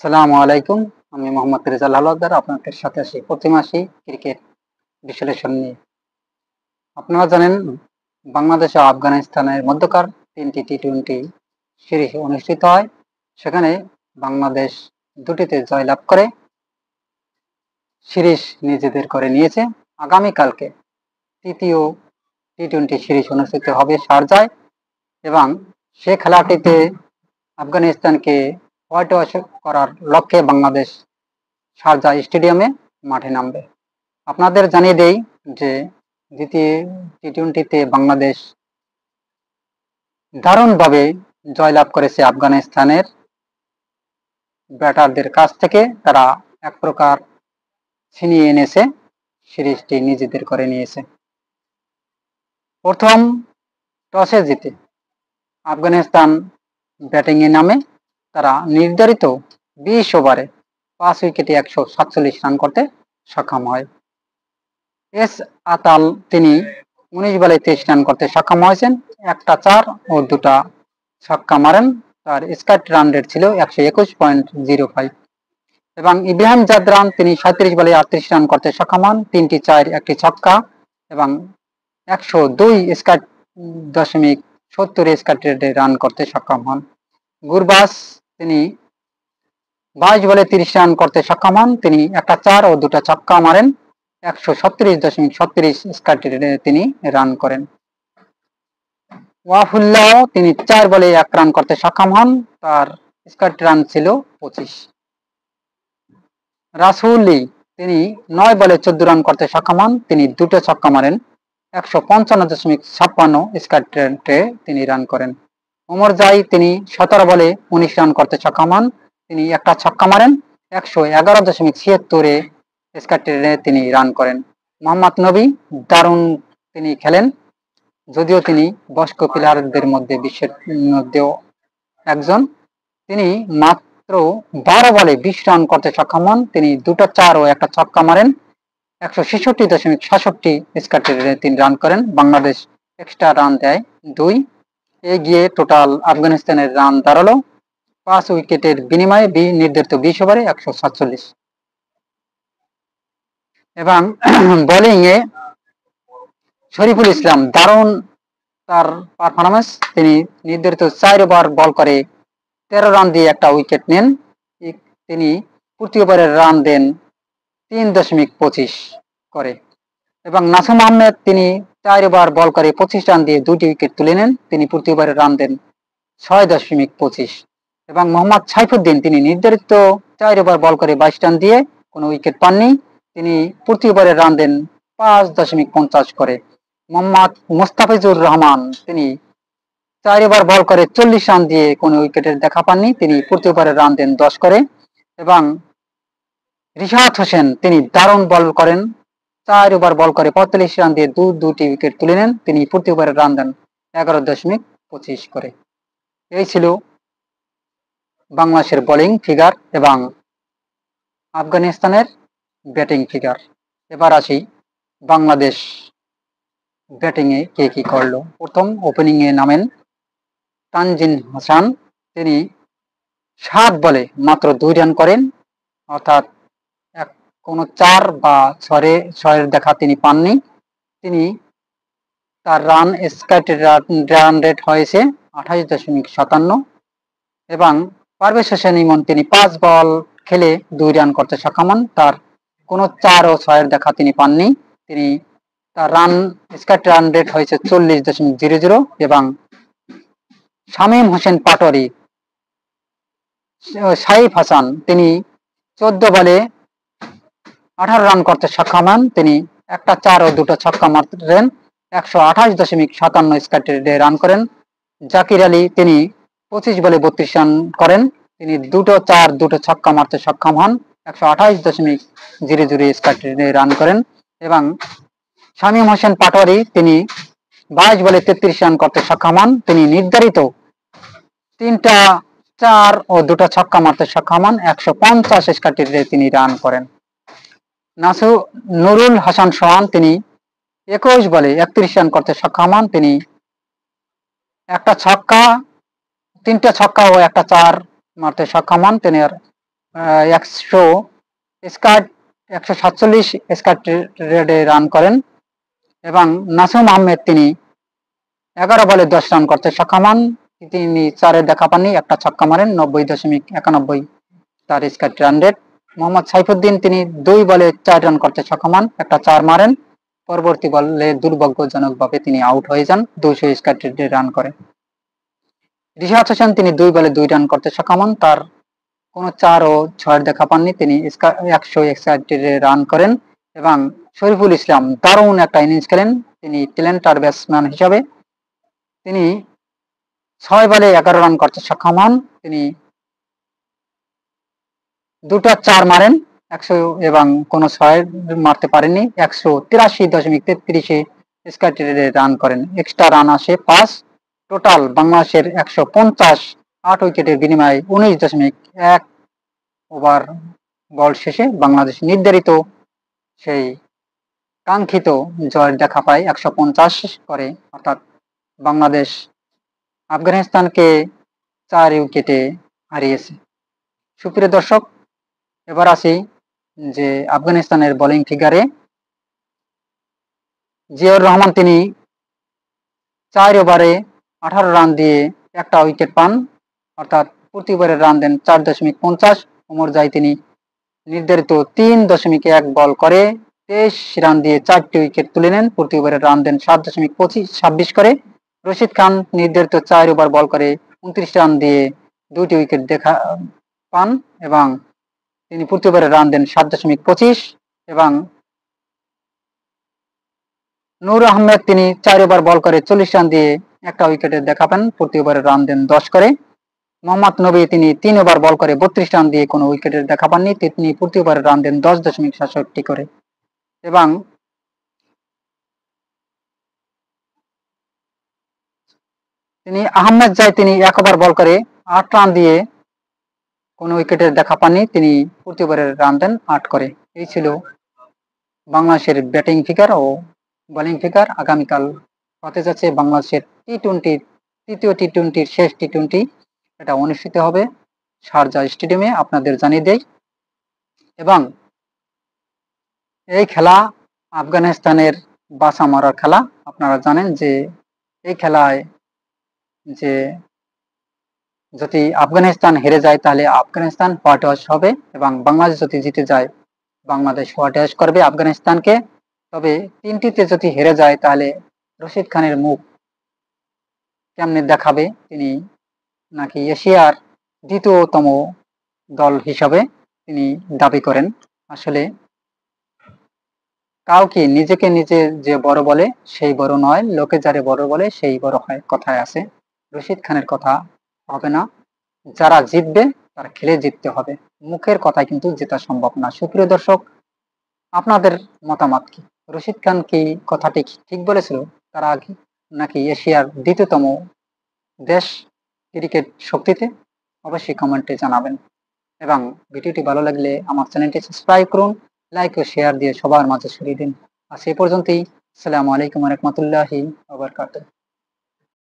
আসসালামু আলাইকুম। আমি মোহাম্মদ রেজাল হাওলাদার আপনাদের সাথে আছি প্রতি মাসেই ক্রিকেট বিশ্লেষণ নিয়ে। আপনারা জানেন বাংলাদেশ ও আফগানিস্তানের মধ্যকার 3টি টি-20 সিরিজ অনুষ্ঠিত হয়। সেখানে বাংলাদেশ 2টিতে জয়লাভ করে সিরিজ নিজেদের করে নিয়েছে। আগামীকালকে তৃতীয় টি-20 সিরিজ অনুষ্ঠিত হবে শারজায় এবং সে খেলাটিতে আফগানিস্তানকে হোয়াইট ওয়াশ করার লক্ষ্যে বাংলাদেশ শারজা স্টেডিয়ামে মাঠে নামবে। আপনাদের জানিয়ে দেই যে দ্বিতীয় টি-20তে বাংলাদেশ দারুণভাবে জয়লাভ করেছে আফগানিস্তানের ব্যাটারদের কাছ থেকে। তারা এক প্রকার ছিনিয়ে এনেছে, সিরিজটি নিজেদের করে নিয়েছে। প্রথম টসে জিতে আফগানিস্তান ব্যাটিংয়ে নামে। তারা নির্ধারিত 20 ওভারে 5 উইকেটে 147 রান করতে সক্ষম হয়। এস আতাল তিনি 19 বলে 23 রান করতে সক্ষম হয়েছেন। একটা 4 ও দুটা ছক্কা মারেন। তার স্কোয়াড রান রেট ছিল 121.05 এবং ইব্রাহিম জাদরান তিনি 37 বলে 38 রান করতে সক্ষম হন। 3টি 4 একটি ছক্কা এবং 102 স্কোয়াড দশমিক 70 স্কোয়াড রেটে রান করতে সক্ষম হন। গুরবাস তিনি 22 বলে 30 রান করতে সক্ষম হন। তিনি একটা 4 ও দুটা ছক্কা মারেন। 137.36 স্কোয়াড রেটে তিনি রান করেন। ওয়াফুল্লাহ তিনি 4 বলে 1 রান করতে সক্ষম হন। তার স্কোয়াড রান ছিল 25। রাসুলি তিনি 9 বলে 14 রান করতে সক্ষম হন। তিনি দুটো ছক্কা মারেন। 155.56 স্কোয়াড রেটে তিনি রান করেন। ওমর জাই তিনি 17 বলে 19 রান করতে সক্ষম হন। তিনি একটা ছক্কা মারেন। 111.76 স্কোয়াড রেটে তিনি রান করেন। মোহাম্মদ নবী দারুণ তিনি খেলেন, যদিও তিনি বয়স্ক প্লেয়ারদের মধ্যে বিশ্বের মধ্যেও একজন। তিনি মাত্র 12 বলে 20 রান করতে সক্ষম হন। তিনি দুটো 4 ও একটা ছক্কা মারেন। 166.66 স্কোয়াড রেটে তিনি রান করেন। বাংলাদেশ এক্সট্রা রান দেয় 2। এগিয়ে টোটাল আফগানিস্তানের রান দাঁড়ালো 5 উইকেটের বিনিময়ে নির্ধারিত 20 ওভারে 147 এবং বোলিং এ শরীফুল ইসলাম দারুণ তার পারফরমেন্স। তিনি নির্ধারিত 4 ওভার বল করে 13 রান দিয়ে একটা উইকেট নেন। তিনি প্রতি ওভারে রান দেন 3.25 করে এবং নাসুম আহমেদ তিনি 4 ওভার বল করে 25 রান দিয়ে 2টি উইকেট তুলে নেন। তিনি প্রতি ওভারে রান দেন 6.25 এবং মোহাম্মদ সাইফুদ্দিন তিনি নির্ধারিত 4 ওভার বল করে 22 রান দিয়ে কোনো উইকেট পাননি। তিনি প্রতি ওভারে রান দেন 5.50 করে। মোহাম্মদ মুস্তাফিজুর রহমান তিনি 4 ওভার বল করে 40 রান দিয়ে কোনো উইকেটের দেখা পাননি। তিনি প্রতি ওভারে রান দেন 10 করে এবং রিশাদ হোসেন তিনি দারুণ বল করেন। 4 ওভার বল করে 45 রান দিয়ে দুটি উইকেট তুলে নেন। তিনি প্রতি ওভারে রান দেন 11.25 করে। এই ছিল বাংলাদেশের বোলিং ফিগার এবং আফগানিস্তানের ব্যাটিং ফিগার। এবার আসি বাংলাদেশ ব্যাটিংয়ে কে কি করলো। প্রথম ওপেনিংয়ে নামেন তানজিন হাসান। তিনি 7 বলে মাত্র 2 রান করেন, অর্থাৎ কোনো 4 বা 6-এর দেখা তিনি পাননি। তিনি তার রান স্কোয়াড রান রেট হয়েছে 28.57 এবং পারভেজ হোসেন ইমন তিনি 5 বল খেলে 2 রান করতে সক্ষম হন। তার কোনো 4 ও 6-এর দেখা তিনি পাননি। তিনি তার রান স্কোয়াড রান রেট হয়েছে 40.00 এবং শামীম হোসেন পাটোয়ারি সাইফ হাসান তিনি 14 বলে 18 রান করতে সক্ষম হন। তিনি একটা 4 ও দুটো ছক্কা মারেন। 128.57 স্কোয়াড রেটে রান করেন। জাকির আলী তিনি 25 বলে 32 রান করেন। তিনি দুটো 4 দুটো ছক্কা মারতে সক্ষম হন। 128.00 স্কোয়াড রেটে রান করেন এবং শামীম হোসেন পাটোয়ারি তিনি 22 বলে 33 রান করতে সক্ষম হন। তিনি নির্ধারিত 3টা 4 ও দুটো ছক্কা মারতে সক্ষম হন। 150 স্কোয়াড রেটে তিনি রান করেন। নুরুল হাসান সোহান তিনি 21 বলে 31 রান করতে সক্ষম হন। তিনি একটা ছক্কা 3টা ছক্কা ও একটা 4 মারতে সক্ষম হন। তিনি একশো স্কাট 147 স্কাট রেডে রান করেন এবং নাসুম আহমেদ তিনি 11 বলে 10 রান করতে সক্ষম হন। তিনি 4-এর দেখা পাননি, একটা ছক্কা মারেন, 90.91 তার স্কাট রান রেট। মোহাম্মদ সাইফুদ্দিন তিনি 2 বলে 4 রান করতে সক্ষম হন, একটা 4 মারেন। পরবর্তী বলে দুর্ভাগ্যজনকভাবে তিনি আউট হয়ে যান 200 স্কাট রেটে রান করে। রিশাদ হোসেন তিনি 2 বলে 2 রান করতে সক্ষম হন, তার কোনো 4 ও 6-এর দেখা পাননি, তিনি 100 স্কাট রান করেন। এবং শরীফুল ইসলাম দারুণ একটা ইনিংস খেলেন, তিনি ট্যালেন্টার ব্যাটসম্যান হিসাবে তিনি 6 বলে 11 রান করতে সক্ষম হন, তিনি 2টা 4 মারেন 100 এবং কোনো 6 মারতে পারেননি। 183.33 স্কাট রেটে রান করেন, এক্সট্রা রান আসে 5। টোটাল বাংলাদেশের 150 8 উইকেটের বিনিময়ে 19.1 ওভার বল শেষে বাংলাদেশ নির্ধারিত সেই কাঙ্ক্ষিত জয়ের দেখা পায় 150 করে, অর্থাৎ বাংলাদেশ আফগানিস্তানকে 4 উইকেটে হারিয়েছে। সুপ্রিয় দর্শক, এবার আসি যে আফগানিস্তানের বোলিং ফিগারে। জিয়াউর রহমান তিনি 4 ওভারে 18 রান দিয়ে একটা উইকেট পান, অর্থাৎ প্রতি ওভারে রান দেন 4.50। ওমর জাই তিনি নির্ধারিত 3.1 বল করে 23 রান দিয়ে 4টি উইকেট তুলে নেন, প্রতি ওভারে রান দেন 7.26 করে। রশিদ খান নির্ধারিত 4 ওভার বল করে 29 রান দিয়ে 2টি উইকেট দেখা পান এবং তিনি প্রতি ওভারে রান দেন 7.25। এবং নূর আহমেদ তিনি 4 ওভার বল করে 40 রান দিয়ে একটা উইকেটের দেখা পান, প্রতি ওভারে রান দেন 10 করে। মোহাম্মদ নবী তিনি 3 ওভার বল করে 32 রান দিয়ে কোনো উইকেটের দেখা পাননি, তিনি প্রতি ওভারে রান দেন 10.67 করে। এবং তিনি আহমেদ জাই তিনি 1 ওভার বল করে 8 রান দিয়ে কোনো উইকেটের দেখা পাননি, তিনি প্রতি ওভারে রান দেন 8 করে। এই ছিল বাংলাদেশের ব্যাটিং ফিগার ও বোলিং ফিগার। আগামীকাল হতে যাচ্ছে বাংলাদেশের তৃতীয় টি-20 শেষ টি-20, এটা অনুষ্ঠিত হবে শারজা স্টেডিয়ামে, আপনাদের জানিয়ে দেই। এবং এই খেলা আফগানিস্তানের বাঁচা মরার খেলা। আপনারা জানেন যে এই খেলায় যে যদি আফগানিস্তান হেরে যায় তাহলে আফগানিস্তান হোয়াইট ওয়াশ হবে এবং বাংলাদেশ যদি জিতে যায় বাংলাদেশ হোয়াইট ওয়াশ করবে আফগানিস্তানকে। তবে 3টিতে যদি হেরে যায় তাহলে রশিদ খানের মুখ কেমনে দেখাবে, তিনি নাকি এশিয়ার 2য়তম দল হিসাবে তিনি দাবি করেন। আসলে কাউকে নিজেকে নিজে যে বড় বলে সেই বড় নয়, লোকে যারে বড় বলে সেই বড় হয়, কথায় আছে। রশিদ খানের কথা হবে না, যারা জিতবে তারা খেলে জিততে হবে, মুখের কথায় কিন্তু জেতা সম্ভব না। সুপ্রিয় দর্শক, আপনাদের মতামত কি? রশিদ খান কি কথাটি ঠিক বলেছিল তারা আগে, নাকি এশিয়ার 2য়তম দেশ ক্রিকেট শক্তিতে? অবশ্যই কমেন্টে জানাবেন এবং ভিডিওটি ভালো লাগলে আমার চ্যানেলটি সাবস্ক্রাইব করুন, লাইক ও শেয়ার দিয়ে সবার মাঝে ছড়িয়ে দিন। আজ এই পর্যন্তই। আসসালামু আলাইকুম ওয়া রাহমাতুল্লাহি ওয়া বারাকাতুহু।